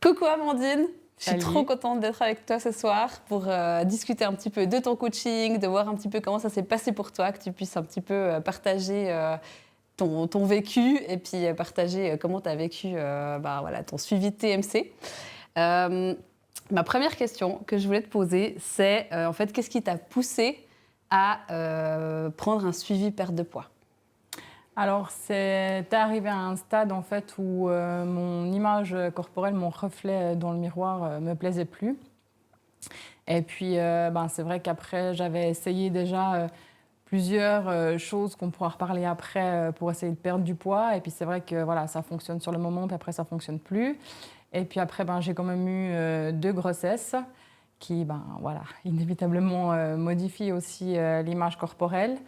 Coucou Amandine, je suis Salut. trop contente d'être avec toi ce soir pour discuter un petit peu de ton coaching, de voir un petit peu comment ça s'est passé pour toi, que tu puisses un petit peu partager ton vécu et puis partager comment tu as vécu voilà, ton suivi de TMC. Euh, Ma première question que je voulais te poser, c'est en fait, qu'est-ce qui t'a poussé à prendre un suivi perte de poids? Alors, c'est arrivé à un stade en fait où mon image corporelle, mon reflet dans le miroir me plaisait plus. Et puis, c'est vrai qu'après, j'avais essayé déjà plusieurs choses qu'on pourra reparler après pour essayer de perdre du poids. Et puis, c'est vrai que voilà, ça fonctionne sur le moment, puis après, ça fonctionne plus. Et puis après, j'ai quand même eu 2 grossesses qui, voilà, inévitablement modifient aussi l'image corporelle.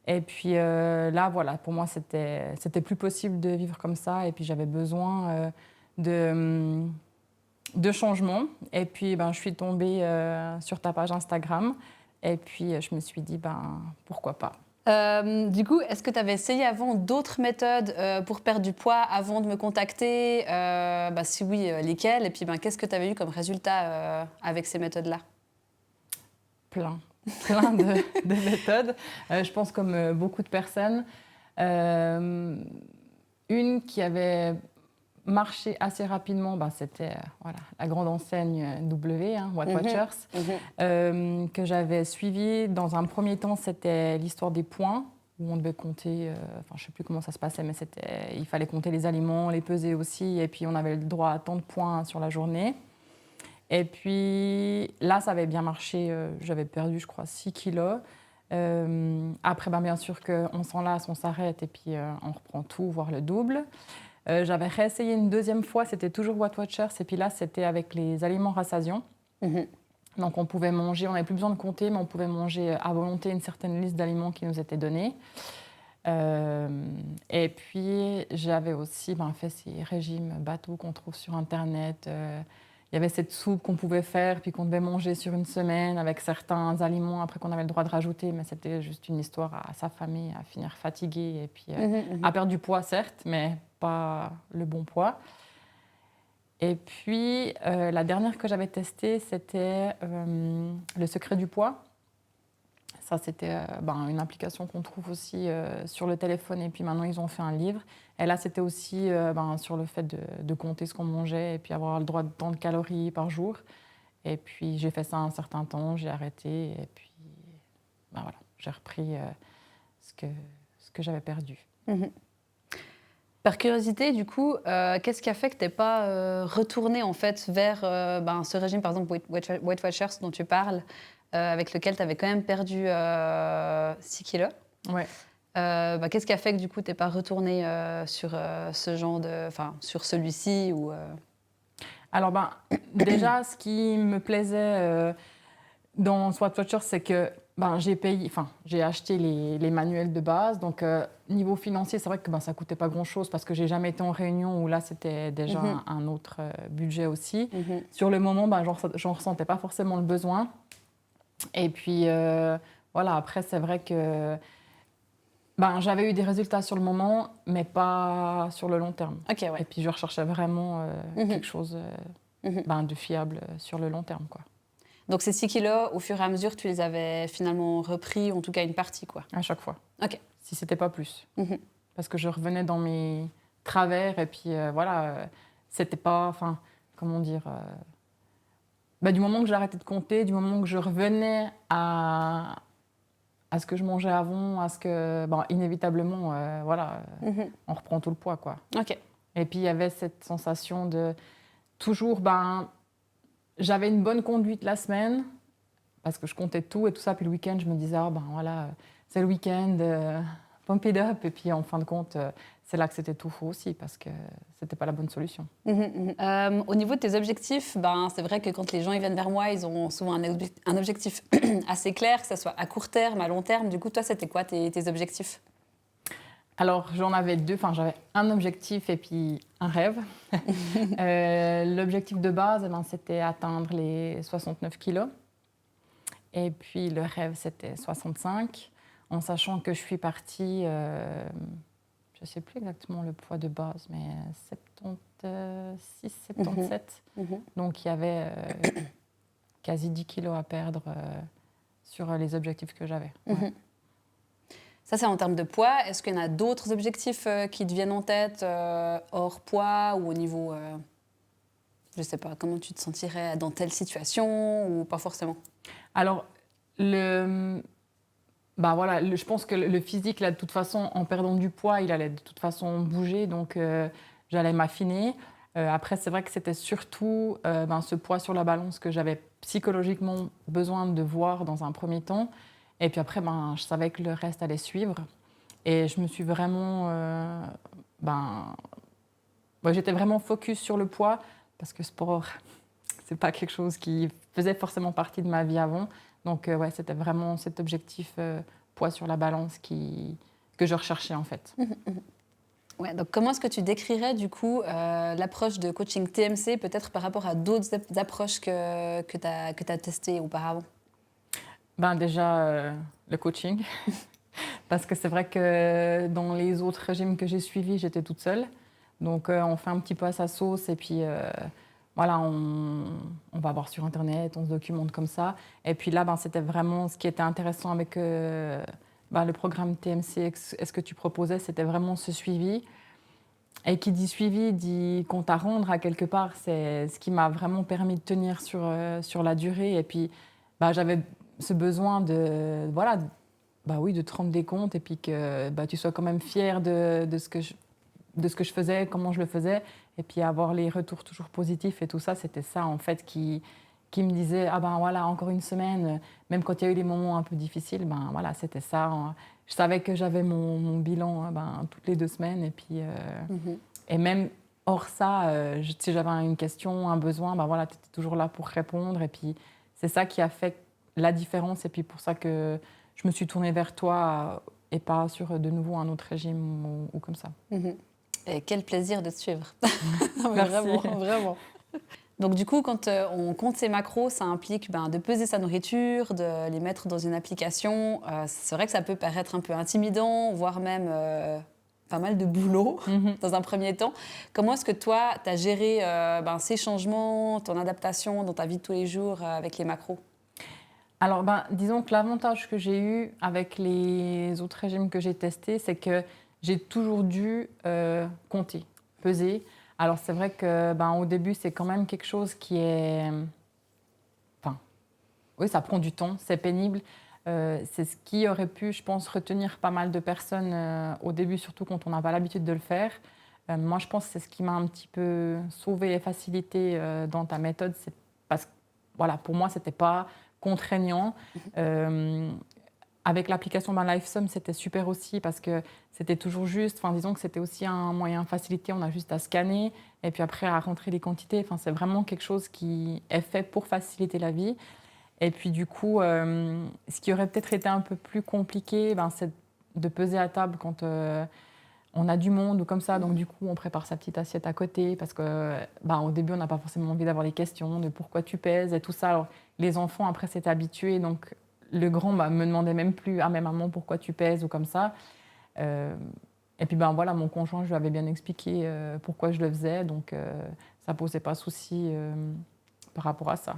Et puis là, voilà, pour moi, c'était plus possible de vivre comme ça. Et puis j'avais besoin de changement. Et puis je suis tombée sur ta page Instagram. Et puis je me suis dit, pourquoi pas. Du coup, est-ce que tu avais essayé avant d'autres méthodes pour perdre du poids avant de me contacter? Si oui, lesquelles? Et puis, qu'est-ce que tu avais eu comme résultat avec ces méthodes-là? Plein, plein de méthodes. Je pense comme beaucoup de personnes. Une qui avait marché assez rapidement, c'était voilà, la grande enseigne W, Weight Watchers, que j'avais suivie. Dans un premier temps, c'était l'histoire des points, où on devait compter, je ne sais plus comment ça se passait, mais il fallait compter les aliments, les peser aussi, et puis on avait le droit à tant de points sur la journée. Et puis là, ça avait bien marché. J'avais perdu, je crois, 6 kilos. Après, bien sûr qu'on s'en lasse, on s'arrête et puis on reprend tout, voire le double. J'avais réessayé une deuxième fois, c'était toujours Weight Watchers. Et puis là, c'était avec les aliments rassasiants. Donc on pouvait manger, on n'avait plus besoin de compter, mais on pouvait manger à volonté une certaine liste d'aliments qui nous était donnée. Et puis j'avais aussi fait ces régimes bateaux qu'on trouve sur Internet. Il y avait cette soupe qu'on pouvait faire, puis qu'on devait manger sur une semaine avec certains aliments après qu'on avait le droit de rajouter, mais c'était juste une histoire à s'affamer, à finir fatigué et puis à perdre du poids, certes, mais pas le bon poids. Et puis, la dernière que j'avais testée, c'était Le secret du poids. Ça, c'était une application qu'on trouve aussi sur le téléphone. Et puis maintenant, ils ont fait un livre. Et là, c'était aussi sur le fait de compter ce qu'on mangeait et puis avoir le droit de tant de calories par jour. Et puis, j'ai fait ça un certain temps, j'ai arrêté. Et puis, voilà, j'ai repris ce que j'avais perdu. Par curiosité, du coup, qu'est-ce qui a fait que tu n'es pas retournée en fait vers ce régime, par exemple, Weight Watchers dont tu parles, avec lequel tu avais quand même perdu 6 kilos? Ouais. Qu'est-ce qui a fait que du coup, tu n'es pas retournée sur ce genre de... Enfin, sur celui-ci ou, Alors, déjà, ce qui me plaisait dans Weight Watchers, c'est que j'ai acheté les manuels de base. Donc, niveau financier, c'est vrai que ça ne coûtait pas grand-chose parce que j'ai jamais été en réunion où là, c'était déjà un autre budget aussi. Sur le moment, j'en ressentais pas forcément le besoin. Et puis, voilà, après, c'est vrai que j'avais eu des résultats sur le moment, mais pas sur le long terme. Ok, ouais. Et puis, je recherchais vraiment quelque chose de fiable sur le long terme, quoi. Donc ces 6 kilos, au fur et à mesure, tu les avais finalement repris, en tout cas une partie, quoi. À chaque fois. Ok. Si c'était pas plus. Parce que je revenais dans mes travers et puis c'était pas, comment dire, du moment que j'ai arrêté de compter, du moment que je revenais à ce que je mangeais avant, à ce que, inévitablement, on reprend tout le poids, quoi. Ok. Et puis il y avait cette sensation de toujours, j'avais une bonne conduite la semaine parce que je comptais tout et tout ça. Puis le week-end, je me disais, c'est le week-end, pump it up. Et puis en fin de compte, c'est là que c'était tout faux aussi parce que c'était pas la bonne solution. Au niveau de tes objectifs, c'est vrai que quand les gens ils viennent vers moi, ils ont souvent un objectif assez clair, que ce soit à court terme, à long terme. Du coup, toi, c'était quoi tes objectifs? Alors, j'en avais 2. J'avais un objectif et puis un rêve. L'objectif de base, c'était atteindre les 69 kilos. Et puis, le rêve, c'était 65, en sachant que je suis partie, je ne sais plus exactement le poids de base, mais 77. Donc, il y avait quasi 10 kilos à perdre sur les objectifs que j'avais. Ouais. Ça, c'est en termes de poids. Est-ce qu'il y en a d'autres objectifs qui te viennent en tête, hors poids ou au niveau... je ne sais pas, comment tu te sentirais dans telle situation ou pas forcément? Alors, je pense que le physique, là, de toute façon, en perdant du poids, il allait de toute façon bouger, donc j'allais m'affiner. Après, c'est vrai que c'était surtout ce poids sur la balance que j'avais psychologiquement besoin de voir dans un premier temps. Et puis après, je savais que le reste allait suivre. Et je me suis vraiment... j'étais vraiment focus sur le poids, parce que sport, c'est pas quelque chose qui faisait forcément partie de ma vie avant. Donc, c'était vraiment cet objectif poids sur la balance que je recherchais, en fait. Ouais, donc comment est-ce que tu décrirais, du coup, l'approche de coaching TMC, peut-être par rapport à d'autres approches que tu as testées auparavant? Déjà, le coaching. Parce que c'est vrai que dans les autres régimes que j'ai suivis, j'étais toute seule. Donc, on fait un petit peu à sa sauce et puis... on va voir sur Internet, on se documente comme ça. Et puis là, c'était vraiment ce qui était intéressant avec le programme TMC. Est-ce que tu proposais, c'était vraiment ce suivi. Et qui dit suivi, dit compte à rendre à quelque part. C'est ce qui m'a vraiment permis de tenir sur la durée. Et puis, j'avais ce besoin de te rendre des comptes et puis que tu sois quand même fier de ce que je faisais, comment je le faisais. Et puis avoir les retours toujours positifs et tout ça, c'était ça en fait qui me disait encore une semaine, même quand il y a eu des moments un peu difficiles, c'était ça. Je savais que j'avais mon bilan toutes les 2 semaines et puis et même hors ça, si j'avais une question, un besoin, tu étais toujours là pour répondre et puis c'est ça qui a fait la différence et puis pour ça que je me suis tournée vers toi et pas sur de nouveau un autre régime ou comme ça. Et quel plaisir de te suivre. Merci. Vraiment, vraiment. Donc du coup, quand on compte ses macros, ça implique de peser sa nourriture, de les mettre dans une application. C'est vrai que ça peut paraître un peu intimidant, voire même pas mal de boulot dans un premier temps. Comment est-ce que toi, tu as géré ces changements, ton adaptation dans ta vie de tous les jours avec les macros? Alors, disons que l'avantage que j'ai eu avec les autres régimes que j'ai testés, c'est que j'ai toujours dû compter, peser. Alors, c'est vrai que au début, c'est quand même quelque chose qui est... oui, ça prend du temps, c'est pénible. C'est ce qui aurait pu, je pense, retenir pas mal de personnes au début, surtout quand on n'a pas l'habitude de le faire. Moi, je pense que c'est ce qui m'a un petit peu sauvée et facilité dans ta méthode. C'est parce que, pour moi, ce n'était pas contraignant. Avec l'application LifeSum, c'était super aussi parce que c'était toujours juste. Disons que c'était aussi un moyen facilité. On a juste à scanner et puis après à rentrer les quantités. C'est vraiment quelque chose qui est fait pour faciliter la vie. Et puis du coup, ce qui aurait peut-être été un peu plus compliqué, c'est de peser à table quand on a du monde ou comme ça. Donc du coup, on prépare sa petite assiette à côté parce que au début, on n'a pas forcément envie d'avoir les questions de pourquoi tu pèses et tout ça. Alors, les enfants, après, s'étaient habitués. Donc le grand me demandait même plus « Ah, mais maman, pourquoi tu pèses ?» ou comme ça. Et puis mon conjoint, je lui avais bien expliqué pourquoi je le faisais. Donc ça ne posait pas de souci par rapport à ça.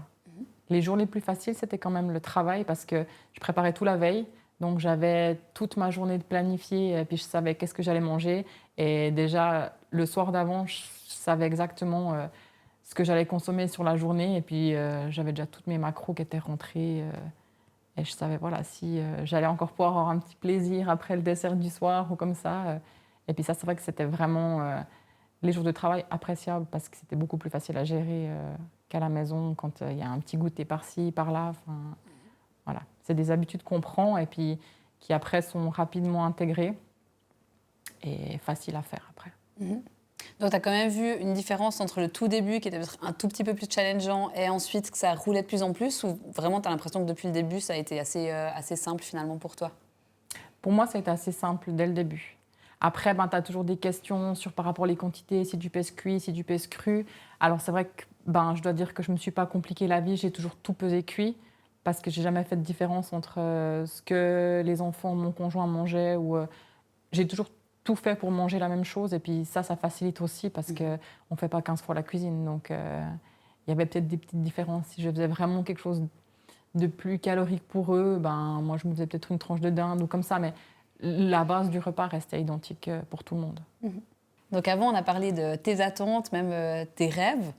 Les jours les plus faciles, c'était quand même le travail parce que je préparais tout la veille. Donc, j'avais toute ma journée de planifiée et puis je savais qu'est-ce que j'allais manger. Et déjà, le soir d'avant, je savais exactement ce que j'allais consommer sur la journée. Et puis, j'avais déjà toutes mes macros qui étaient rentrées. Et je savais, si j'allais encore pouvoir avoir un petit plaisir après le dessert du soir ou comme ça. Et puis ça, c'est vrai que c'était vraiment les jours de travail appréciables parce que c'était beaucoup plus facile à gérer qu'à la maison quand il y a un petit goûter par-ci, par-là. C'est des habitudes qu'on prend et puis qui après sont rapidement intégrées et faciles à faire après. Donc, tu as quand même vu une différence entre le tout début, qui était peut-être un tout petit peu plus challengeant, et ensuite que ça roulait de plus en plus, ou vraiment tu as l'impression que depuis le début, ça a été assez simple finalement pour toi? Pour moi, ça a été assez simple dès le début. Après, tu as toujours des questions par rapport aux quantités, si tu pèses cuit, si tu pèses cru. Alors, c'est vrai que je dois dire que je ne me suis pas compliqué la vie, j'ai toujours tout pesé cuit, parce que je n'ai jamais fait de différence entre ce que les enfants, mon conjoint mangeaient, ou j'ai toujours tout fait pour manger la même chose. Et puis ça facilite aussi parce qu'on ne fait pas 15 fois la cuisine. Donc, il y avait peut-être des petites différences. Si je faisais vraiment quelque chose de plus calorique pour eux, ben, moi, je me faisais peut-être une tranche de dinde ou comme ça. Mais la base du repas restait identique pour tout le monde. Donc avant, on a parlé de tes attentes, même tes rêves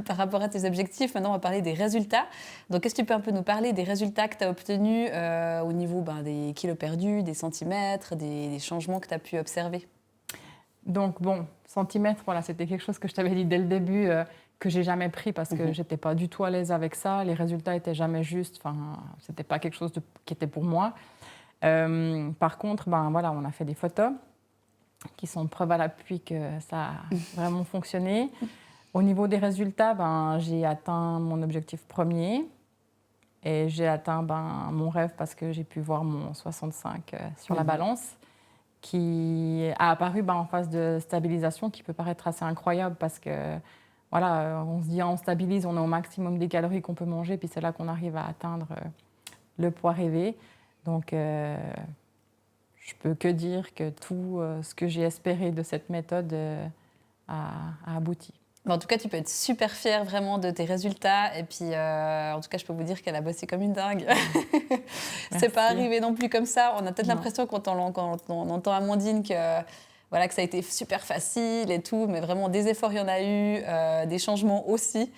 par rapport à tes objectifs. Maintenant, on va parler des résultats. Donc, est-ce que tu peux un peu nous parler des résultats que tu as obtenus au niveau des kilos perdus, des centimètres, des changements que tu as pu observer? Donc, bon, centimètres, voilà, c'était quelque chose que je t'avais dit dès le début, que j'ai jamais pris parce que j'étais pas du tout à l'aise avec ça. Les résultats étaient jamais justes. Enfin, c'était pas quelque chose qui était pour moi. Par contre, ben, voilà, on a fait des photos qui sont preuve à l'appui que ça a vraiment fonctionné. Au niveau des résultats, ben, j'ai atteint mon objectif premier et j'ai atteint mon rêve parce que j'ai pu voir mon 65 sur la balance qui a apparu en phase de stabilisation qui peut paraître assez incroyable parce que voilà, on se dit on stabilise, on est au maximum des calories qu'on peut manger puis c'est là qu'on arrive à atteindre le poids rêvé. Donc, je peux que dire que tout ce que j'ai espéré de cette méthode a abouti. En tout cas, tu peux être super fière vraiment de tes résultats. Et puis, en tout cas, je peux vous dire qu'elle a bossé comme une dingue. C'est pas arrivé non plus comme ça. On a peut-être l'impression quand on entend Amandine que ça a été super facile et tout, mais vraiment des efforts, il y en a eu, des changements aussi.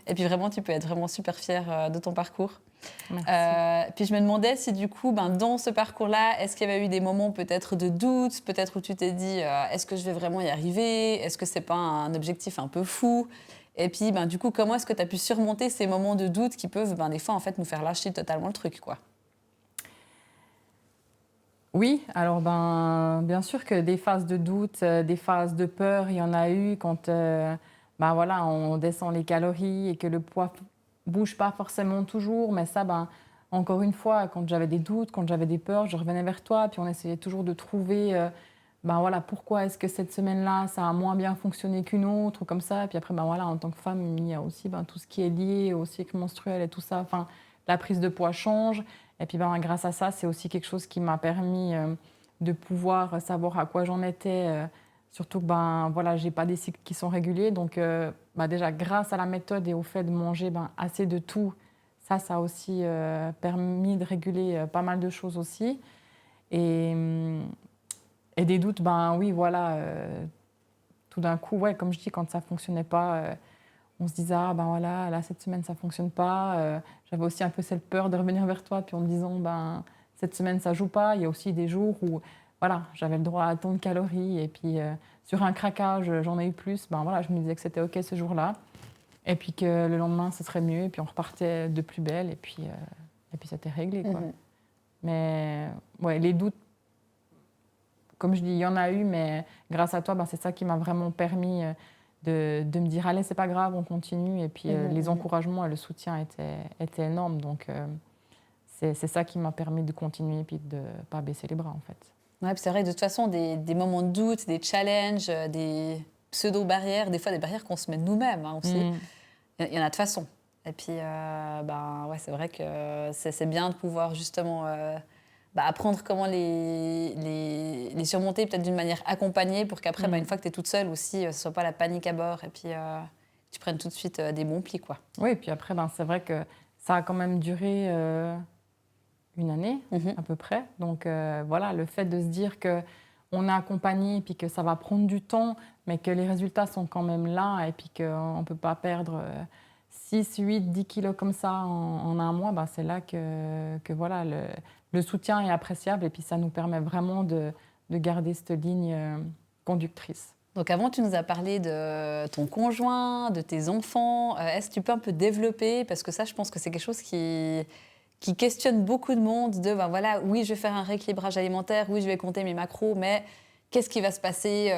Et puis vraiment, tu peux être vraiment super fière de ton parcours. Puis je me demandais si du coup, dans ce parcours-là, est-ce qu'il y avait eu des moments peut-être de doute, peut-être où tu t'es dit est-ce que je vais vraiment y arriver? Est-ce que c'est pas un objectif un peu fou? Et puis du coup, comment est-ce que tu as pu surmonter ces moments de doute qui peuvent des fois en fait nous faire lâcher totalement le truc, quoi? Oui, alors bien sûr que des phases de doute, des phases de peur, il y en a eu quand voilà, on descend les calories et que le poids bouge pas forcément toujours, mais ça, encore une fois, quand j'avais des doutes, quand j'avais des peurs, je revenais vers toi, puis on essayait toujours de trouver, voilà, pourquoi est-ce que cette semaine-là, ça a moins bien fonctionné qu'une autre, ou comme ça. Puis après, voilà, en tant que femme, il y a aussi tout ce qui est lié au cycle menstruel et tout ça. Enfin, la prise de poids change. Et puis, grâce à ça, c'est aussi quelque chose qui m'a permis de pouvoir savoir à quoi j'en étais. Surtout que voilà, j'ai pas des cycles qui sont réguliers. Donc, déjà, grâce à la méthode et au fait de manger assez de tout, ça a aussi permis de réguler pas mal de choses aussi. Et des doutes, oui, voilà. Tout d'un coup, ouais, comme je dis, quand ça fonctionnait pas, on se disait, voilà, là, cette semaine, ça fonctionne pas. J'avais aussi un peu cette peur de revenir vers toi, puis en me disant, cette semaine, ça joue pas. Il y a aussi des jours où, voilà, j'avais le droit à tant de calories. Et puis, sur un craquage, j'en ai eu plus. Voilà, je me disais que c'était OK ce jour-là. Et puis que le lendemain, ce serait mieux. Et puis, on repartait de plus belle. Et puis c'était réglé, quoi. Mais, ouais, les doutes, comme je dis, il y en a eu, mais grâce à toi, c'est ça qui m'a vraiment permis de me dire allez, c'est pas grave, on continue. Et puis les encouragements et le soutien étaient énormes. Donc c'est ça qui m'a permis de continuer et puis de ne pas baisser les bras, en fait. Ouais, c'est vrai, de toute façon, des moments de doute, des challenges, des pseudo-barrières, des fois des barrières qu'on se met nous-mêmes aussi. Il y en a de façon. Et puis, ouais, c'est vrai que c'est bien de pouvoir justement apprendre comment les surmonter, peut-être d'une manière accompagnée, pour qu'après, une fois que tu es toute seule aussi, ce ne soit pas la panique à bord et puis tu prennes tout de suite des bons plis, quoi. Oui, et puis après, c'est vrai que ça a quand même duré une année à peu près. Donc voilà, le fait de se dire qu'on est accompagné et puis que ça va prendre du temps, mais que les résultats sont quand même là et puis qu'on ne peut pas perdre 6, 8, 10 kilos comme ça en un mois, c'est là que voilà, le soutien est appréciable et puis ça nous permet vraiment de garder cette ligne conductrice. Donc avant, tu nous as parlé de ton conjoint, de tes enfants. Est-ce que tu peux un peu développer? Parce que ça, je pense que c'est quelque chose qui questionne beaucoup de monde. Voilà, oui, je vais faire un rééquilibrage alimentaire, oui, je vais compter mes macros, mais qu'est-ce qui va se passer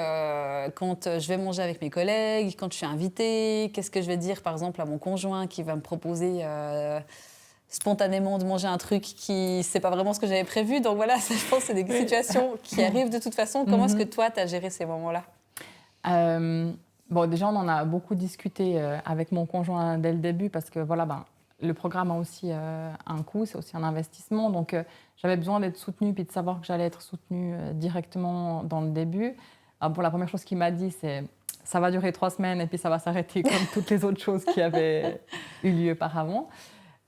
quand je vais manger avec mes collègues, quand je suis invitée? Qu'est-ce que je vais dire, par exemple, à mon conjoint qui va me proposer spontanément de manger un truc qui c'est pas vraiment ce que j'avais prévu? Donc voilà, ça, je pense que c'est des situations qui arrivent de toute façon. Comment est-ce que toi, tu as géré ces moments-là? Déjà, on en a beaucoup discuté avec mon conjoint dès le début parce que voilà, le programme a aussi un coût, c'est aussi un investissement. Donc, j'avais besoin d'être soutenue puis de savoir que j'allais être soutenue directement dans le début. Alors, pour la première chose qu'il m'a dit, c'est ça va durer 3 semaines et puis ça va s'arrêter comme toutes les autres choses qui avaient eu lieu auparavant.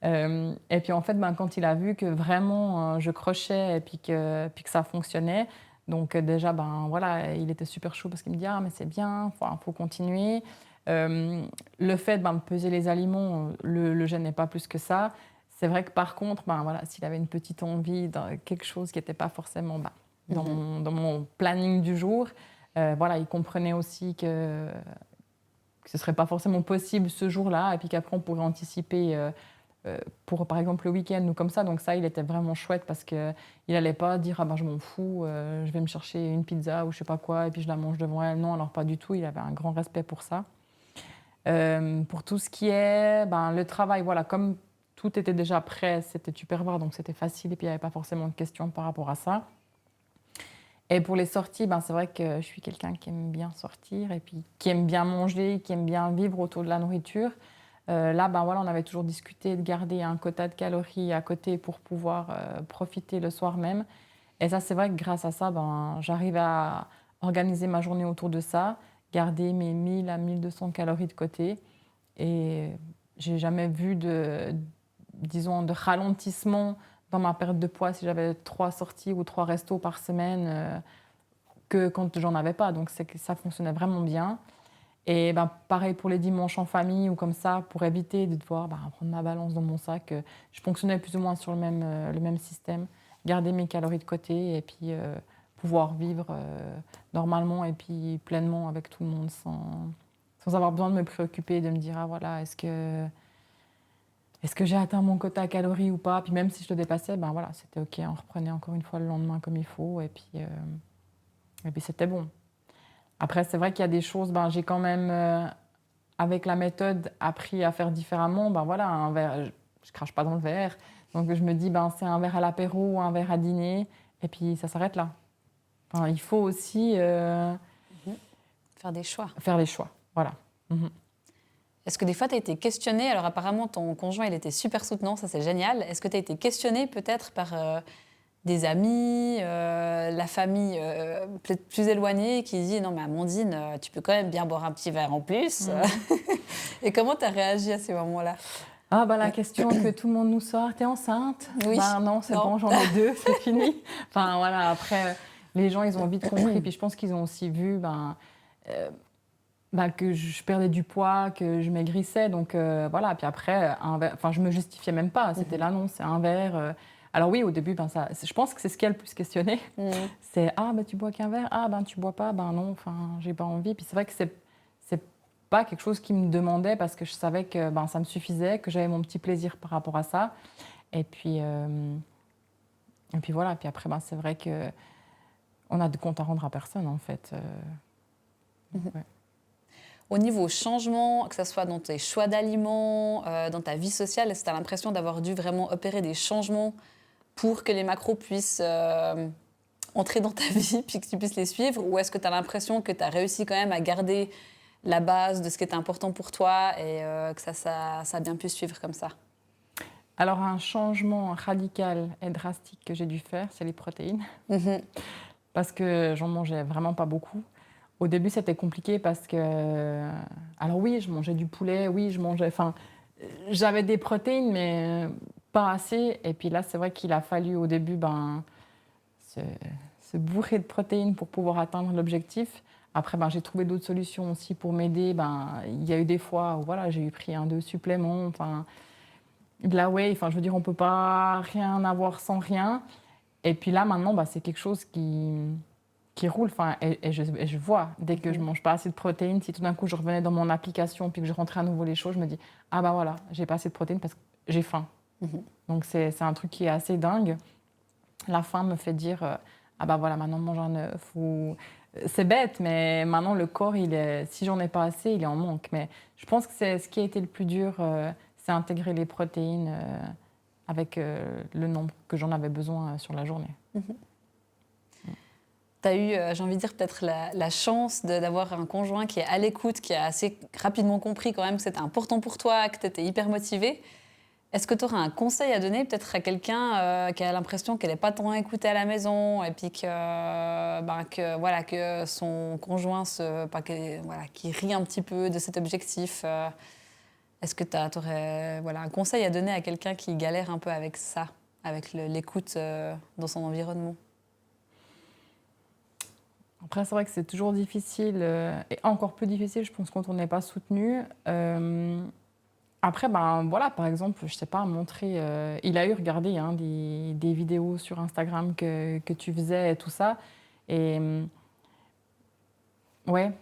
Et puis en fait, quand il a vu que vraiment je crochais et puis que ça fonctionnait, donc déjà, voilà, il était super chaud parce qu'il me dit « Ah, mais c'est bien, faut continuer ». Le fait de me peser les aliments, le gênait pas plus que ça. C'est vrai que par contre, voilà, s'il avait une petite envie de quelque chose qui n'était pas forcément dans mon planning du jour, voilà, il comprenait aussi que ce ne serait pas forcément possible ce jour-là et puis qu'après on pourrait anticiper pour par exemple le week-end ou comme ça. Donc ça, il était vraiment chouette parce qu'il n'allait pas dire « Ah je m'en fous, je vais me chercher une pizza ou je sais pas quoi et puis je la mange devant elle ». Non, alors pas du tout, il avait un grand respect pour ça. Pour tout ce qui est le travail, voilà, comme tout était déjà prêt, c'était Tupperware, donc c'était facile et puis il n'y avait pas forcément de questions par rapport à ça. Et pour les sorties, c'est vrai que je suis quelqu'un qui aime bien sortir et puis qui aime bien manger, qui aime bien vivre autour de la nourriture. Là, voilà, on avait toujours discuté de garder un quota de calories à côté pour pouvoir profiter le soir même. Et ça, c'est vrai que grâce à ça, j'arrive à organiser ma journée autour de ça, garder mes 1000 à 1200 calories de côté. Et j'ai jamais vu de ralentissement dans ma perte de poids si j'avais 3 sorties ou 3 restos par semaine que quand j'en avais pas. Donc ça fonctionnait vraiment bien. Et pareil pour les dimanches en famille ou comme ça, pour éviter de devoir prendre ma balance dans mon sac, je fonctionnais plus ou moins sur le même système. Garder mes calories de côté et puis pouvoir vivre normalement et puis pleinement avec tout le monde sans avoir besoin de me préoccuper, de me dire « Ah voilà, est-ce que j'ai atteint mon quota calories ou pas ?» Puis même si je le dépassais, voilà, c'était OK, on reprenait encore une fois le lendemain comme il faut et puis c'était bon. Après, c'est vrai qu'il y a des choses, j'ai quand même, avec la méthode, appris à faire différemment. Voilà, un verre, je crache pas dans le verre. Donc, je me dis, c'est un verre à l'apéro ou un verre à dîner. Et puis, ça s'arrête là. Il faut aussi faire des choix. Faire des choix, voilà. Est-ce que des fois, tu as été questionnée? Alors, apparemment, ton conjoint, il était super soutenant, ça, c'est génial. Est-ce que tu as été questionnée peut-être par des amis, la famille peut-être plus éloignée qui dit « Non, mais Amandine, tu peux quand même bien boire un petit verre en plus. » Et comment tu as réagi à ces moments-là? La question que tout le monde nous sort, t'es enceinte? Oui. Non, c'est bon, j'en ai 2, c'est fini. Voilà, après, les gens, ils ont vite compris. Puis je pense qu'ils ont aussi vu que je perdais du poids, que je maigrissais. Donc voilà, puis après, un verre, je me justifiais même pas. C'était là, non, c'est un verre. Alors oui, au début, je pense que c'est ce qui a le plus questionné. C'est « Ah, tu bois qu'un verre? Ah, tu bois pas? Non, j'ai pas envie. » Puis c'est vrai que c'est pas quelque chose qui me demandait parce que je savais que ça me suffisait, que j'avais mon petit plaisir par rapport à ça. Et puis voilà. Puis après, c'est vrai que on a de compte à rendre à personne, en fait. Ouais. Au niveau changement, que ce soit dans tes choix d'aliments, dans ta vie sociale, est-ce que tu as l'impression d'avoir dû vraiment opérer des changements pour que les macros puissent entrer dans ta vie puis que tu puisses les suivre? Ou est-ce que tu as l'impression que tu as réussi quand même à garder la base de ce qui était important pour toi et que ça a bien pu suivre comme ça? Alors, un changement radical et drastique que j'ai dû faire, c'est les protéines. Parce que j'en mangeais vraiment pas beaucoup. Au début, c'était compliqué parce que... Alors oui, je mangeais du poulet, oui, j'avais des protéines, mais pas assez. Et puis là, c'est vrai qu'il a fallu au début se bourrer de protéines pour pouvoir atteindre l'objectif. Après, j'ai trouvé d'autres solutions aussi pour m'aider. Il y a eu des fois où voilà, j'ai pris 1-2 suppléments, de la whey. Je veux dire, on ne peut pas rien avoir sans rien. Et puis là, maintenant, c'est quelque chose qui roule. Et je vois, dès que je ne mange pas assez de protéines, si tout d'un coup, je revenais dans mon application puis que je rentrais à nouveau les choses, je me dis « Ah voilà, j'ai pas assez de protéines parce que j'ai faim. » Donc, c'est un truc qui est assez dingue. La faim me fait dire ah voilà, maintenant, mange un œuf ou... C'est bête, mais maintenant, le corps, si j'en ai pas assez, il est en manque. Mais je pense que c'est ce qui a été le plus dur, c'est intégrer les protéines avec le nombre que j'en avais besoin sur la journée. Tu as eu, j'ai envie de dire, peut-être la chance d'avoir un conjoint qui est à l'écoute, qui a assez rapidement compris quand même que c'était important pour toi, que tu étais hyper motivée. Est-ce que tu aurais un conseil à donner peut-être à quelqu'un qui a l'impression qu'elle n'est pas tant écoutée à la maison et puis que son conjoint qui rit un petit peu de cet objectif est-ce que tu aurais un conseil à donner à quelqu'un qui galère un peu avec ça, avec l'écoute dans son environnement? Après, c'est vrai que c'est toujours difficile, et encore plus difficile, je pense, quand on n'est pas soutenu. Après, par exemple, je sais pas, montrer. Il a eu regardé hein, des vidéos sur Instagram que tu faisais et tout ça. Et ouais,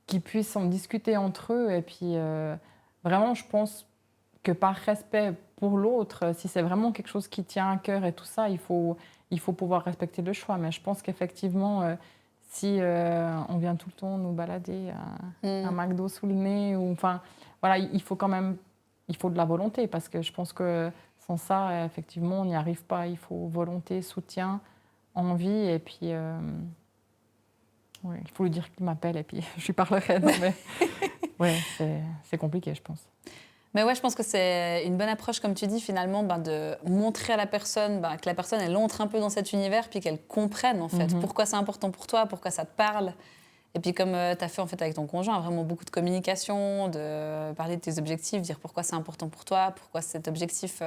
qu'ils puissent en discuter entre eux. Et puis, vraiment, je pense que par respect pour l'autre, si c'est vraiment quelque chose qui tient à cœur et tout ça, il faut pouvoir respecter le choix. Mais je pense qu'effectivement, si on vient tout le temps nous balader un McDo sous le nez, ou enfin, voilà, il faut quand même, il faut de la volonté, parce que je pense que sans ça, effectivement, on n'y arrive pas. Il faut volonté, soutien, envie, et puis ouais, il faut lui dire qu'il m'appelle et puis je lui parlerai. Non, mais ouais, c'est compliqué, je pense. Mais ouais, je pense que c'est une bonne approche, comme tu dis, finalement, de montrer à la personne, que la personne, elle entre un peu dans cet univers, puis qu'elle comprenne, en fait, pourquoi c'est important pour toi, pourquoi ça te parle. Et puis, comme tu as fait, en fait, avec ton conjoint, vraiment beaucoup de communication, de parler de tes objectifs, dire pourquoi c'est important pour toi, pourquoi cet objectif,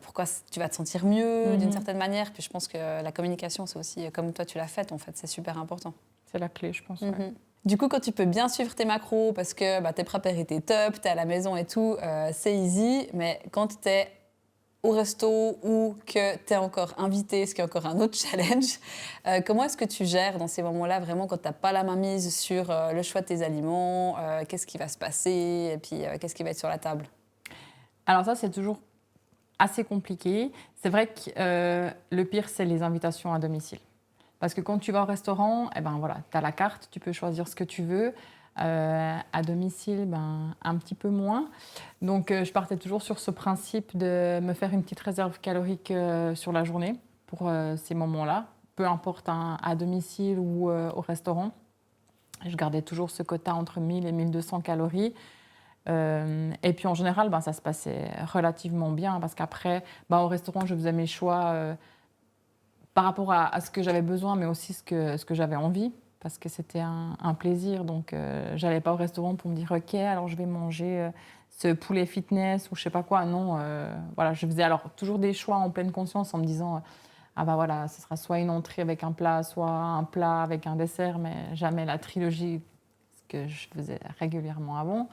pourquoi tu vas te sentir mieux, d'une certaine manière. Puis je pense que la communication, c'est aussi, comme toi, tu l'as faite, en fait, c'est super important. C'est la clé, je pense. Ouais. Du coup, quand tu peux bien suivre tes macros, parce que tes préparés top, t'es à la maison et tout, c'est easy. Mais quand t'es au resto ou que t'es encore invité, ce qui est encore un autre challenge, comment est-ce que tu gères dans ces moments-là, vraiment, quand t'as pas la main mise sur le choix de tes aliments, qu'est-ce qui va se passer et puis qu'est-ce qui va être sur la table? Alors ça, c'est toujours assez compliqué. C'est vrai que le pire, c'est les invitations à domicile. Parce que quand tu vas au restaurant, tu as la carte, tu peux choisir ce que tu veux. À domicile, un petit peu moins. Donc, je partais toujours sur ce principe de me faire une petite réserve calorique sur la journée pour ces moments-là, peu importe à domicile ou au restaurant. Je gardais toujours ce quota entre 1000 et 1200 calories. Et puis, en général, ça se passait relativement bien parce qu'après, au restaurant, je faisais mes choix par rapport à ce que j'avais besoin, mais aussi ce que j'avais envie, parce que c'était un plaisir. Donc, je n'allais pas au restaurant pour me dire « Ok, alors je vais manger ce poulet fitness » ou je ne sais pas quoi. Non, je faisais alors toujours des choix en pleine conscience en me disant « Ah ce sera soit une entrée avec un plat, soit un plat avec un dessert, mais jamais la trilogie, ce que je faisais régulièrement avant. »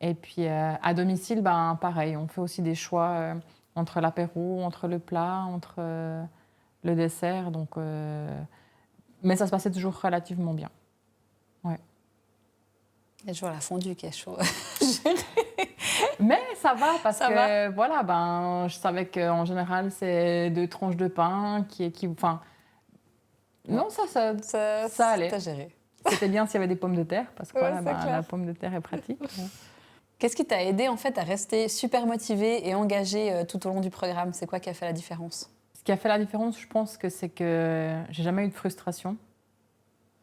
Et puis, à domicile, pareil, on fait aussi des choix entre l'apéro, entre le plat, entre le dessert. Donc, mais ça se passait toujours relativement bien. Ouais. Il y a toujours la fondue qui est chaud. Mais ça va parce ça que va. Je savais qu'en général, c'est 2 tranches de pain enfin, non, ça allait. T'as géré. C'était bien s'il y avait des pommes de terre parce que la pomme de terre est pratique. Qu'est-ce qui t'a aidé en fait à rester super motivé et engagé tout au long du programme? C'est quoi qui a fait la différence? Ce qui a fait la différence, je pense que c'est que j'ai jamais eu de frustration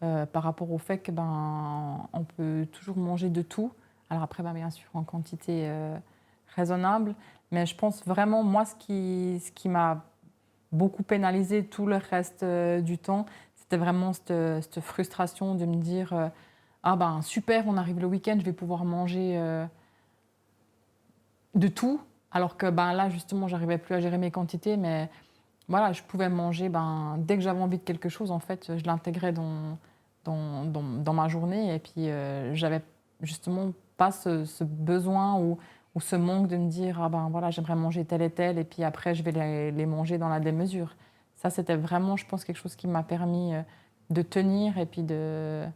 par rapport au fait que on peut toujours manger de tout. Alors après, bien sûr, en quantité raisonnable. Mais je pense vraiment, moi, ce qui m'a beaucoup pénalisé tout le reste du temps, c'était vraiment cette frustration de me dire super, on arrive le week-end, je vais pouvoir manger de tout. Alors que là, justement, j'arrivais plus à gérer mes quantités, mais voilà, je pouvais manger dès que j'avais envie de quelque chose, en fait, je l'intégrais dans ma journée. Et puis, j'avais justement pas ce besoin ou ce manque de me dire j'aimerais manger tel et tel, et puis après, je vais les manger dans la démesure. Ça, c'était vraiment, je pense, quelque chose qui m'a permis de tenir et puis de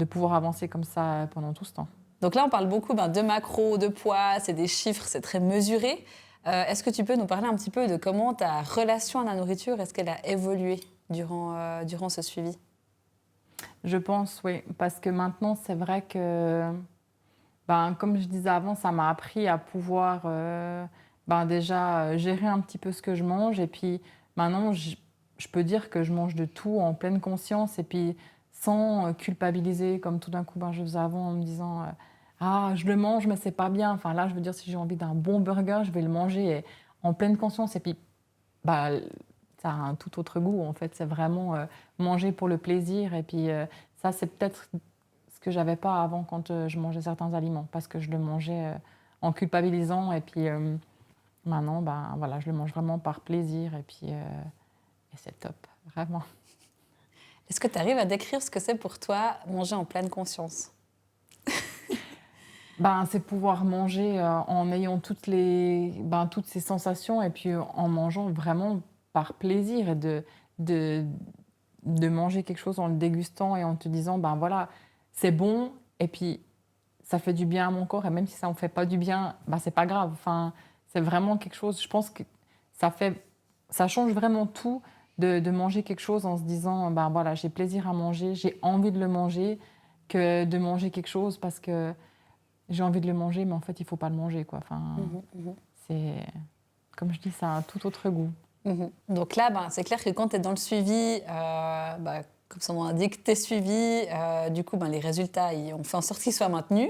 pouvoir avancer comme ça pendant tout ce temps. Donc là, on parle beaucoup de macros, de poids, c'est des chiffres, c'est très mesuré. Est-ce que tu peux nous parler un petit peu de comment ta relation à la nourriture, est-ce qu'elle a évolué durant ce suivi? Je pense, oui, parce que maintenant, c'est vrai que, comme je disais avant, ça m'a appris à pouvoir déjà gérer un petit peu ce que je mange. Et puis maintenant, je peux dire que je mange de tout en pleine conscience et puis sans culpabiliser, comme tout d'un coup je faisais avant en me disant ah, je le mange, mais c'est pas bien. Enfin, là, je veux dire, si j'ai envie d'un bon burger, je vais le manger en pleine conscience. Et puis, bah, ça a un tout autre goût, en fait. C'est vraiment manger pour le plaisir. Et puis, ça, c'est peut-être ce que j'avais pas avant quand je mangeais certains aliments, parce que je le mangeais en culpabilisant. Et puis, maintenant, ben, voilà, je le mange vraiment par plaisir. Et puis, et c'est top, vraiment. Est-ce que tu arrives à décrire ce que c'est pour toi manger en pleine conscience? Ben, c'est pouvoir manger, en ayant toutes ces sensations et puis, en mangeant vraiment par plaisir et de de manger quelque chose en le dégustant et en te disant: «Ben, voilà, c'est bon et puis ça fait du bien à mon corps et même si ça en fait pas du bien, ben, c'est pas grave». Enfin, c'est vraiment quelque chose je pense que ça fait ça change vraiment tout de manger quelque chose en se disant: «Ben, voilà, j'ai plaisir à manger, j'ai envie de le manger», que de manger quelque chose parce que j'ai envie de le manger, mais en fait, il faut pas le manger, quoi. Enfin, Mmh mh. c'est comme je dis, ça a un tout autre goût. Mmh. Donc là, ben, c'est clair que quand tu es dans le suivi, bah, comme son nom l'indique, tu es suivi, du coup, ben, les résultats, on fait en sorte qu'ils soient maintenus.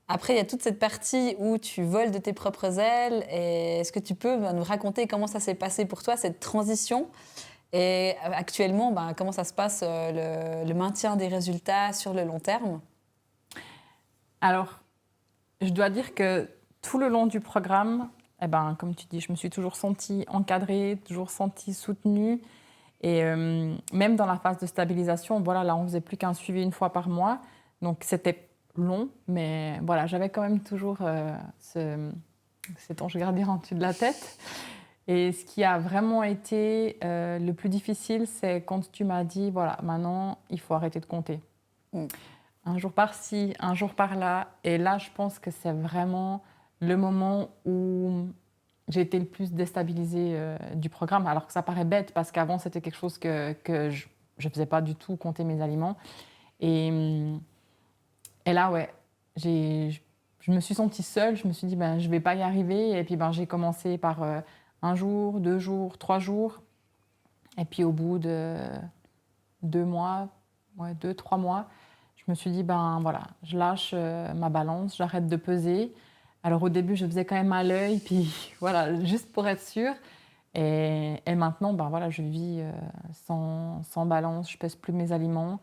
Après, il y a toute cette partie où tu voles de tes propres ailes. Et est-ce que tu peux ben, nous raconter comment ça s'est passé pour toi, cette transition? Et actuellement, ben, comment ça se passe, le maintien des résultats sur le long terme? Alors, je dois dire que tout le long du programme, eh ben, comme tu dis, je me suis toujours sentie encadrée, toujours sentie soutenue. Et même dans la phase de stabilisation, voilà, là, on faisait plus qu'un suivi une fois par mois. Donc, c'était long, mais voilà, j'avais quand même toujours cet ange gardien en dessus de la tête. Et ce qui a vraiment été le plus difficile, c'est quand tu m'as dit, voilà, maintenant, il faut arrêter de compter. Mmh. Un jour par-ci, un jour par-là. Et là, je pense que c'est vraiment le moment où j'ai été le plus déstabilisée du programme. Alors que ça paraît bête, parce qu'avant, c'était quelque chose que je ne faisais pas du tout, compter mes aliments. Et, et là, ouais, je me suis sentie seule. Je me suis dit, ben, je ne vais pas y arriver. Et puis, ben, j'ai commencé par un jour, 2 jours, 3 jours. Et puis, au bout de 2 mois, ouais, 2, 3 mois, je me suis dit, ben voilà, je lâche ma balance, j'arrête de peser. Alors au début, je faisais quand même à l'œil, puis voilà, juste pour être sûre. Et maintenant, ben voilà, je vis sans balance, je pèse plus mes aliments.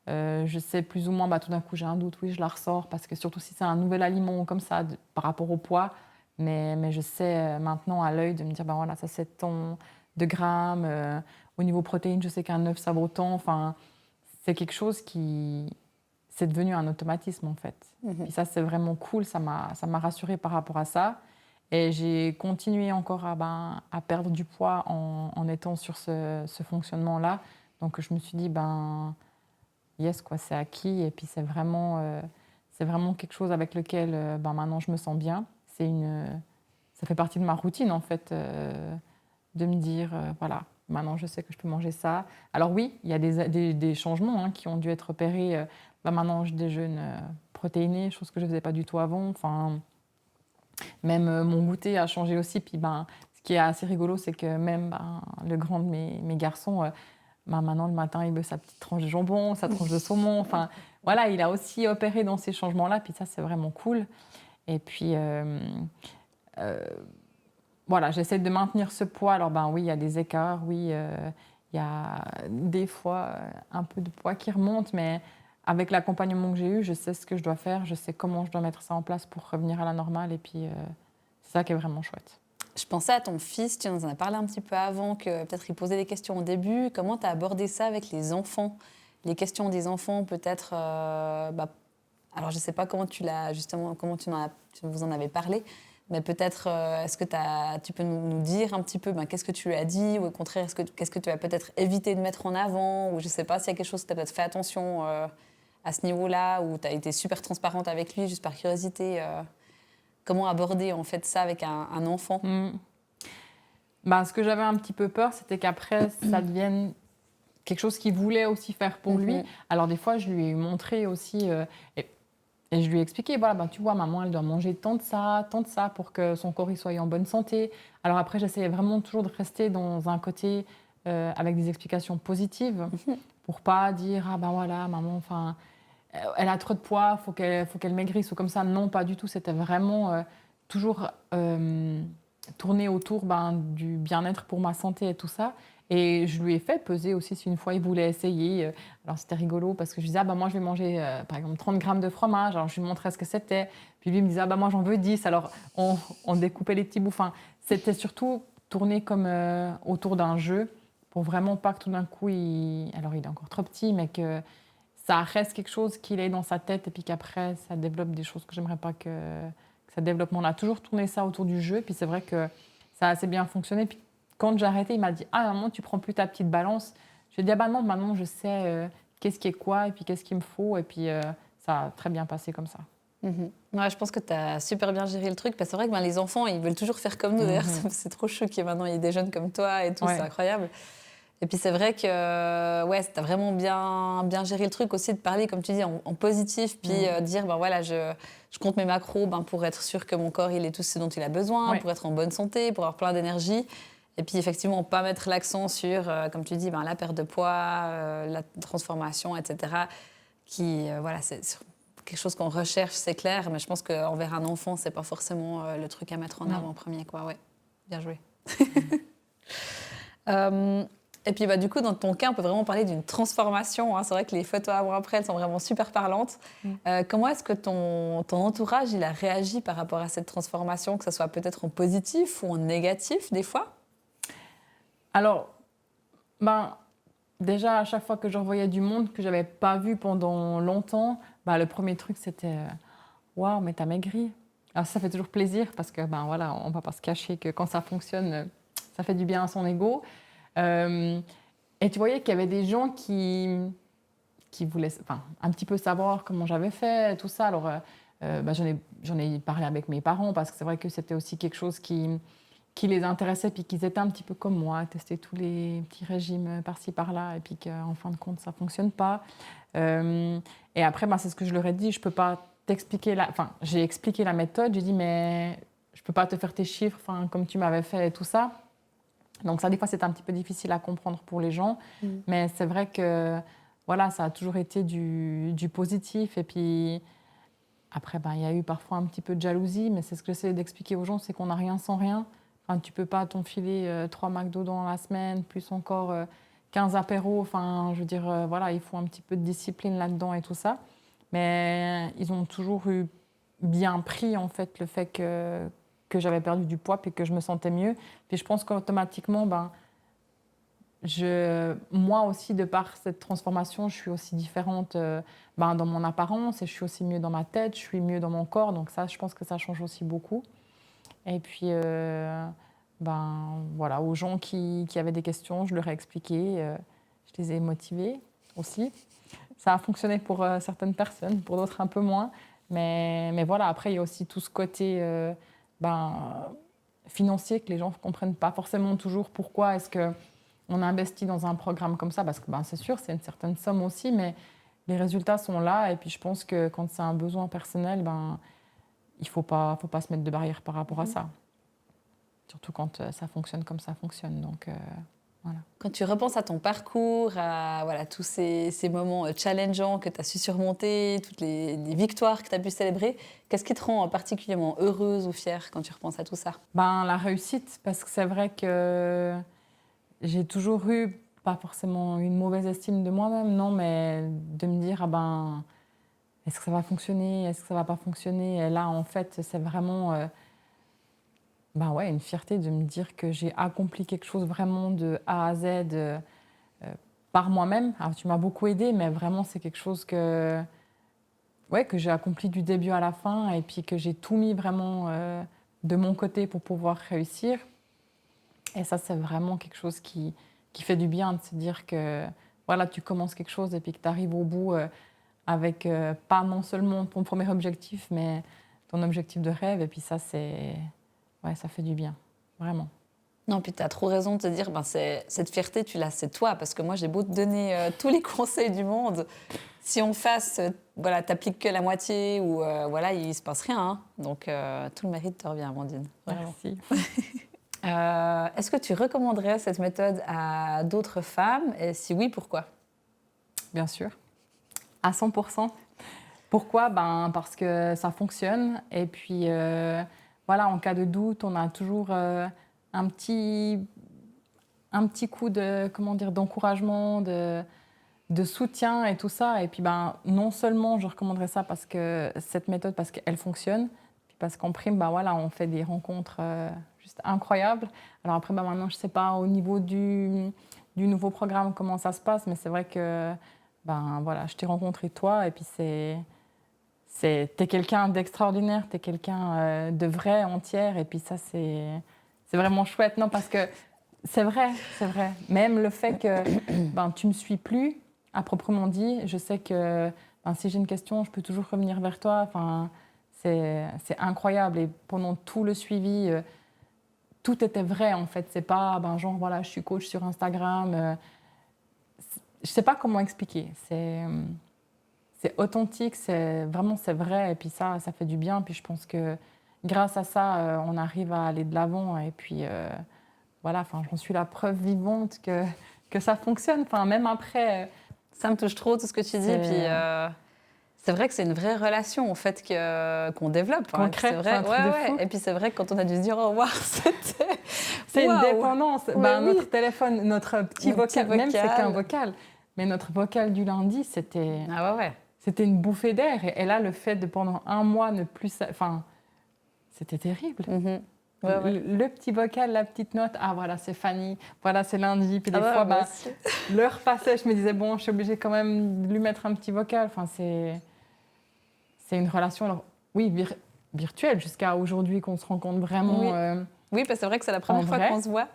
Je sais plus ou moins, bah, tout d'un coup, j'ai un doute, oui, je la ressors, parce que surtout si c'est un nouvel aliment comme ça, par rapport au poids. Mais je sais maintenant à l'œil de me dire, ben voilà, ça c'est tant de grammes. Au niveau protéines, je sais qu'un œuf, ça vaut tant. Enfin, c'est quelque chose qui, c'est devenu un automatisme en fait. Mmh. Puis ça, c'est vraiment cool, ça m'a rassurée par rapport à ça. Et j'ai continué encore à perdre du poids en étant sur ce fonctionnement-là. Donc je me suis dit, ben yes, quoi, c'est acquis. Et puis c'est vraiment quelque chose avec lequel ben, maintenant je me sens bien. Ça fait partie de ma routine en fait, de me dire, voilà, maintenant je sais que je peux manger ça. Alors oui, il y a des changements hein, qui ont dû être opérés. Bah, maintenant je déjeune protéiné, chose que je ne faisais pas du tout avant. Enfin, même mon goûter a changé aussi. Puis ben, ce qui est assez rigolo, c'est que même ben, le grand de mes garçons, ben, maintenant le matin, il veut sa petite tranche de jambon, sa tranche de saumon. Enfin, voilà, il a aussi opéré dans ces changements-là. Puis ça, c'est vraiment cool. Et puis, euh, voilà, j'essaie de maintenir ce poids. Alors, ben oui, il y a des écarts, oui, il y a des fois un peu de poids qui remonte, mais avec l'accompagnement que j'ai eu, je sais ce que je dois faire, je sais comment je dois mettre ça en place pour revenir à la normale, et puis c'est ça qui est vraiment chouette. Je pensais à ton fils, tu nous en as parlé un petit peu avant, que peut-être il posait des questions au début. Comment tu as abordé ça avec les enfants? Les questions des enfants, peut-être. Bah, alors, je ne sais pas comment tu l'as, justement, comment tu vous en avez parlé, mais peut-être, est-ce que tu peux nous dire un petit peu ben, qu'est-ce que tu lui as dit, ou au contraire, qu'est-ce que tu as peut-être évité de mettre en avant, ou je ne sais pas s'il y a quelque chose que tu as peut-être fait attention à ce niveau-là, ou tu as été super transparente avec lui, juste par curiosité. Comment aborder en fait ça avec un enfant? Mm. Ben, ce que j'avais un petit peu peur, c'était qu'après, ça devienne quelque chose qu'il voulait aussi faire pour lui. Mhm. Alors des fois, je lui ai montré aussi, et je lui ai expliqué, voilà, ben, tu vois, maman, elle doit manger tant de ça pour que son corps il soit en bonne santé. Alors après, j'essayais vraiment toujours de rester dans un côté avec des explications positives Mhm. pour pas dire, ah ben voilà, maman, enfin, elle a trop de poids, faut qu'elle maigrisse ou comme ça. Non, pas du tout. C'était vraiment toujours tourné autour du bien-être pour ma santé et tout ça. Et je lui ai fait peser aussi si une fois il voulait essayer. Alors c'était rigolo parce que je disais, moi je vais manger par exemple 30 grammes de fromage. Alors je lui montrais ce que c'était. Puis lui me disait, moi j'en veux 10. Alors on découpait les petits bouts. Enfin, c'était surtout tourné comme autour d'un jeu pour vraiment pas que tout d'un coup, alors il est encore trop petit, mais que ça reste quelque chose qu'il ait dans sa tête et puis qu'après ça développe des choses que j'aimerais pas que ça développe. On a toujours tourné ça autour du jeu. Puis c'est vrai que ça a assez bien fonctionné. Puis quand j'ai arrêté, il m'a dit, maman, tu prends plus ta petite balance. Je lui ai dit, non, maintenant je sais qu'est-ce qui est quoi et puis qu'est-ce qu'il me faut. Et puis ça a très bien passé comme ça. Ouais, je pense que tu as super bien géré le truc. Parce que c'est vrai que les enfants, ils veulent toujours faire comme nous. D'ailleurs, c'est trop chou qu'il y ait maintenant des jeunes comme toi et tout. Ouais. C'est incroyable. Et puis c'est vrai que tu as vraiment bien géré le truc aussi de parler, comme tu dis, en positif. Puis dire, voilà, je compte mes macros pour être sûr que mon corps, il ait tout ce dont il a besoin, pour être en bonne santé, pour avoir plein d'énergie. Et puis effectivement, pas mettre l'accent sur, comme tu dis, la perte de poids, la transformation, etc. Qui, c'est quelque chose qu'on recherche, c'est clair. Mais je pense qu'envers un enfant, c'est pas forcément le truc à mettre en avant en premier, quoi. Ouais, bien joué. Et puis du coup, dans ton cas, on peut vraiment parler d'une transformation. Hein. C'est vrai que les photos avant-après, elles sont vraiment super parlantes. Comment est-ce que ton entourage il a réagi par rapport à cette transformation, que ce soit peut-être en positif ou en négatif des fois? Alors, déjà, à chaque fois que je revoyais du monde que je n'avais pas vu pendant longtemps, le premier truc, c'était « Waouh, mais t'as maigri !» Alors ça fait toujours plaisir parce que, voilà, on ne va pas se cacher que quand ça fonctionne, ça fait du bien à son ego. Et tu voyais qu'il y avait des gens qui voulaient un petit peu savoir comment j'avais fait, tout ça. Alors, j'en ai parlé avec mes parents parce que c'est vrai que c'était aussi quelque chose qui les intéressait puis qu'ils étaient un petit peu comme moi, à tester tous les petits régimes par-ci, par-là et puis qu'en fin de compte, ça ne fonctionne pas. Et après, c'est ce que je leur ai dit, je ne peux pas t'expliquer j'ai expliqué la méthode, j'ai dit, mais je ne peux pas te faire tes chiffres comme tu m'avais fait et tout ça. Donc ça, des fois, c'est un petit peu difficile à comprendre pour les gens. Mais c'est vrai que voilà, ça a toujours été du positif. Et puis après, il y a eu parfois un petit peu de jalousie, mais c'est ce que j'essaie d'expliquer aux gens, c'est qu'on n'a rien sans rien. Tu ne peux pas t'enfiler 3 McDo dans la semaine, plus encore 15 apéros. Je veux dire, voilà, il faut un petit peu de discipline là-dedans et tout ça. Mais ils ont toujours eu bien pris, en fait, le fait que j'avais perdu du poids et que je me sentais mieux. Puis je pense qu'automatiquement, moi aussi, de par cette transformation, je suis aussi différente dans mon apparence et je suis aussi mieux dans ma tête, je suis mieux dans mon corps. Donc ça, je pense que ça change aussi beaucoup. Et puis, voilà, aux gens qui avaient des questions, je leur ai expliqué, je les ai motivés aussi. Ça a fonctionné pour certaines personnes, pour d'autres un peu moins. Mais voilà, après, il y a aussi tout ce côté financier que les gens ne comprennent pas forcément toujours pourquoi est-ce qu'on investit dans un programme comme ça. Parce que c'est sûr, c'est une certaine somme aussi, mais les résultats sont là. Et puis je pense que quand c'est un besoin personnel, il ne faut pas se mettre de barrière par rapport à ça. Surtout quand ça fonctionne comme ça fonctionne. Donc, voilà. Quand tu repenses à ton parcours, à tous ces moments challengeants que tu as su surmonter, toutes les victoires que tu as pu célébrer, qu'est-ce qui te rend particulièrement heureuse ou fière quand tu repenses à tout ça? La réussite, parce que c'est vrai que j'ai toujours eu, pas forcément une mauvaise estime de moi-même, non, mais de me dire, est-ce que ça va fonctionner, est-ce que ça va pas fonctionner? Et là, en fait, c'est vraiment une fierté de me dire que j'ai accompli quelque chose vraiment de A à Z par moi-même. Alors, tu m'as beaucoup aidée, mais vraiment, c'est quelque chose que j'ai accompli du début à la fin et puis que j'ai tout mis vraiment de mon côté pour pouvoir réussir. Et ça, c'est vraiment quelque chose qui fait du bien de se dire que voilà, tu commences quelque chose et puis que tu arrives au bout avec pas non seulement ton premier objectif, mais ton objectif de rêve. Et puis ça, ça fait du bien, vraiment. Non, puis tu as trop raison de te dire, cette fierté, tu l'as, c'est toi. Parce que moi, j'ai beau te donner tous les conseils du monde. Si on t'appliques que la moitié ou il ne se passe rien. Hein. Donc, tout le mérite te revient, Amandine. Vraiment. Merci. Est-ce que tu recommanderais cette méthode à d'autres femmes? Et si oui, pourquoi? Bien sûr. À 100%. Pourquoi? Ben, parce que ça fonctionne. Et puis, voilà, en cas de doute, on a toujours un petit, un petit coup de, comment dire, d'encouragement, de soutien et tout ça. Et puis, ben, non seulement je recommanderais ça parce que cette méthode, parce qu'elle fonctionne, puis parce qu'en prime, ben, voilà, on fait des rencontres juste incroyables. Alors après, ben, maintenant, je ne sais pas au niveau du nouveau programme comment ça se passe, mais c'est vrai que ben, voilà, je t'ai rencontré toi et puis t'es quelqu'un d'extraordinaire, t'es quelqu'un de vrai, entière, et puis ça, c'est vraiment chouette. Non, parce que c'est vrai, c'est vrai. Même le fait que ben, tu me suis plus, à proprement dit, je sais que ben, si j'ai une question, je peux toujours revenir vers toi. Enfin, c'est incroyable. Et pendant tout le suivi, tout était vrai, en fait. C'est pas, ben, genre, voilà, je suis coach sur Instagram. Je sais pas comment expliquer. C'est authentique, c'est vrai, et puis ça fait du bien. Puis je pense que grâce à ça, on arrive à aller de l'avant. Et puis voilà, enfin, j'en suis la preuve vivante que ça fonctionne. Enfin, même après, Ça me touche trop tout ce que tu dis. Puis c'est c'est vrai que c'est une vraie relation en fait qu'on développe. Hein. Et puis c'est concret, c'est vrai, un truc de ouais. fou. Et puis c'est vrai que quand on a dû se dire au revoir, c'était C'est une waouh. dépendance. Ouais, Ben, oui. notre téléphone, notre petit Notre petit vocal, même c'est qu'un vocal. vocal, mais notre vocal du lundi, Ah ouais, ouais. c'était une bouffée d'air. Et là, le fait de pendant un mois ne plus, enfin, c'était terrible. Mhm. Ouais, ouais. Le petit vocal, la petite note, ah voilà, c'est Fanny, voilà, c'est lundi. Puis Ah des ouais, fois, moi ben, aussi. l'heure passait, je me disais, bon, je suis obligée quand même de lui mettre un petit vocal. Enfin, c'est une relation, alors, oui, virtuelle, jusqu'à aujourd'hui qu'on se rencontre vraiment Oui. Oui, parce que c'est vrai que c'est la en première fois vrai. qu'on se voit.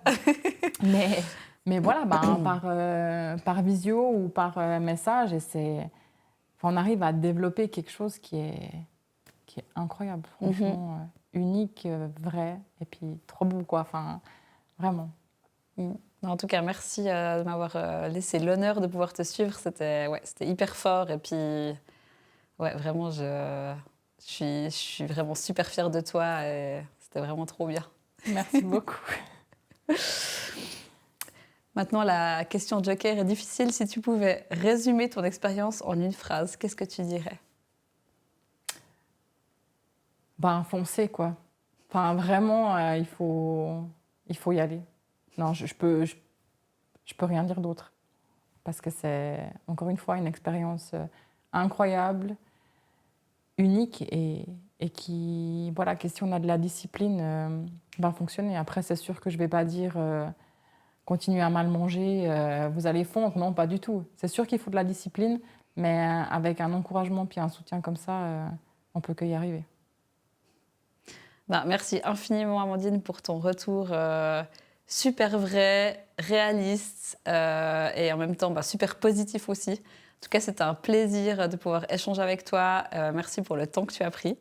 Mais voilà, ben, par visio ou par message, enfin, on arrive à développer quelque chose qui est incroyable, Mhm. franchement, unique, vrai, et puis trop beau, quoi. Enfin, vraiment. Mm. En tout cas, merci de m'avoir laissé l'honneur de pouvoir te suivre. C'était hyper fort. Et puis, ouais, vraiment, je suis vraiment super fière de toi. Et c'était vraiment trop bien. Merci beaucoup. Maintenant, la question Joker est difficile. Si tu pouvais résumer ton expérience en une phrase, qu'est-ce que tu dirais? Ben, foncez, quoi. Enfin, vraiment, il faut y aller. Non, je peux rien dire d'autre. Parce que c'est, encore une fois, une expérience incroyable, unique et qui, voilà, si on a de la discipline, va fonctionner. Après, c'est sûr que je ne vais pas dire continuez à mal manger, vous allez fondre. Non, pas du tout. C'est sûr qu'il faut de la discipline, mais avec un encouragement puis un soutien comme ça, on peut que y arriver. Ben, merci infiniment, Amandine, pour ton retour super vrai, réaliste et en même temps super positif aussi. En tout cas, c'était un plaisir de pouvoir échanger avec toi. Merci pour le temps que tu as pris.